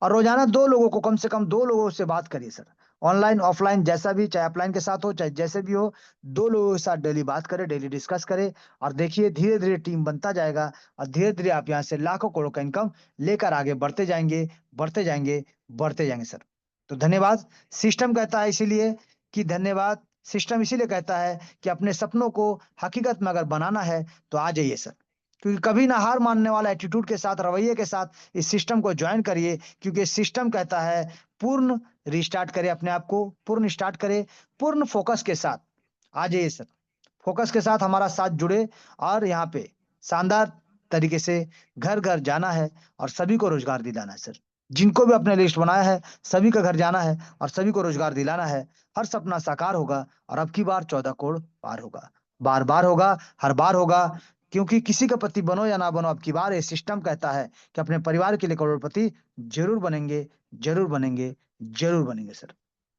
[SPEAKER 1] और रोजाना 2 लोगों को, कम से कम 2 लोगों से बात करिए सर। ऑनलाइन, ऑफलाइन जैसा भी, चाहे अपलाइन के साथ हो, चाहे जैसे भी हो, 2 लोगों के साथ डेली बात करें, डेली डिस्कस करें, और देखिए धीरे-धीरे टीम बनता जाएगा, और धीरे-धीरे आप यहाँ से लाखों करोड़ों का इनकम लेकर आगे बढ़ते जाएँगे, बढ़ते जाएँगे, बढ़ते जाएँगे सर। तो धन्यवाद। सिस्टम कहता है इसीलिए कि धन्यवाद, सिस्टम इसीलिए कहता है कि अपने सपनों को हकीकत में अगर बनाना है, तो आ जाइए सर। क्योंकि कभी ना हार मानने वाला एटीट्यूड के साथ, रवैये के साथ इस सिस्टम को जॉइन करिए, क्योंकि सिस्टम कहता है पूर्ण रिस्टार्ट करें अपने आप को, पूर्ण स्टार्ट करें, पूर्ण फोकस के साथ। आ जाइए सर। फोकस के साथ हमारा साथ जुड़े, और यहाँ पे शानदार तरीके से घर-घर जाना है और सभी को रोज़गार दिलाना है सर। जिनको भी अपने लिस्ट बनाया है, सभी का घर जाना है और सभी को रोज़गार दिलाना है। हर सपना साकार होगा, और अब की बार 14 करोड़ पार होगा। बार-बार होगा, हर बार होगा, क्योंकि किसी का पति बनो या ना बनो, अब की बार ये सिस्टम कहता है कि अपने परिवार के लिए करोड़पति ज़रूर बनेंगे, ज़रूर बनेंगे, ज़रूर बनेंगे सर।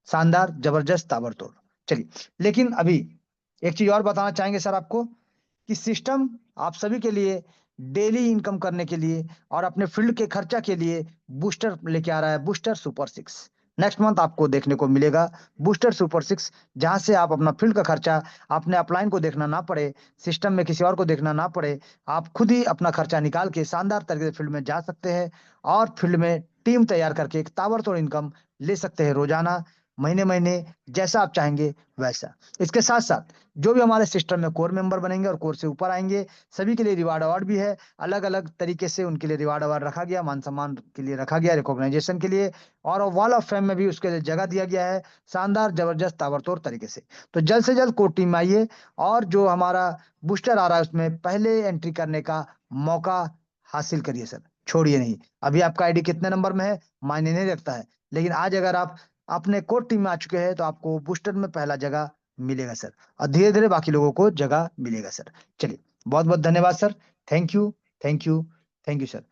[SPEAKER 1] शानदार, ज़बरदस्त, ताबड़तोड़। चलिए, लेकिन अभी एक चीज़ और बताना चाहेंगे सर आपको, कि सिस्टम आप सभी के लिए डेली इनकम करने के लिए और अपने फील्ड के खर्चा के लिए बूस्टर लेके आ रहा है, बूस्टर सुपर 6। नेक्स्ट मंथ आपको देखने को मिलेगा बूस्टर सुपर 6, जहाँ से आप अपना फील्ड का खर्चा अपने अपलाइन को देखना ना पड़े, सिस्टम में किसी और को देखना ना पड़े। आप खुद ही अपना खर्चा निकाल के शानदार तरीके से फील्ड में जा सकते हैं, और फील्ड में टीम तैयार करके एक ताबड़तोड़ इनकम ले सकते हैं रोज़ाना, महीने-महीने, जैसा आप चाहेंगे वैसा। इसके साथ-साथ जो भी हमारे सिस्टम में कोर मेंबर बनेंगे और कोर से ऊपर आएँगे, सभी के लिए रिवार्ड अवार्ड भी है। अलग-अलग तरीके से उनके लिए रिवार्ड अवार्ड रखा गया, मान-सम्मान के लिए रखा गया, रिकॉग्नाइजेशन के लिए, और वॉल ऑफ फेम में भी उसके लिए जगह दिया गया है, शानदार, ज़बरदस्त, ताबड़तोड़ तरीके से। तो जल्द से जल्द कोर टीम में आइए, और जो हमारा बूस्टर आ रहा है उसमें पहले एंट्री करने का मौका हासिल करिए सर, छोड़िए नहीं। अभी आपका आईडी कितने नंबर में है, मायने नहीं रखता है, लेकिन आज अगर आप अपने कोर टीम में आ चुके हैं, तो आपको बूस्टर में पहला जगह मिलेगा सर, और धीरे-धीरे बाकी लोगों को जगह मिलेगा सर। चलिए, बहुत-बहुत धन्यवाद sir. Thank you, thank you, thank you sir.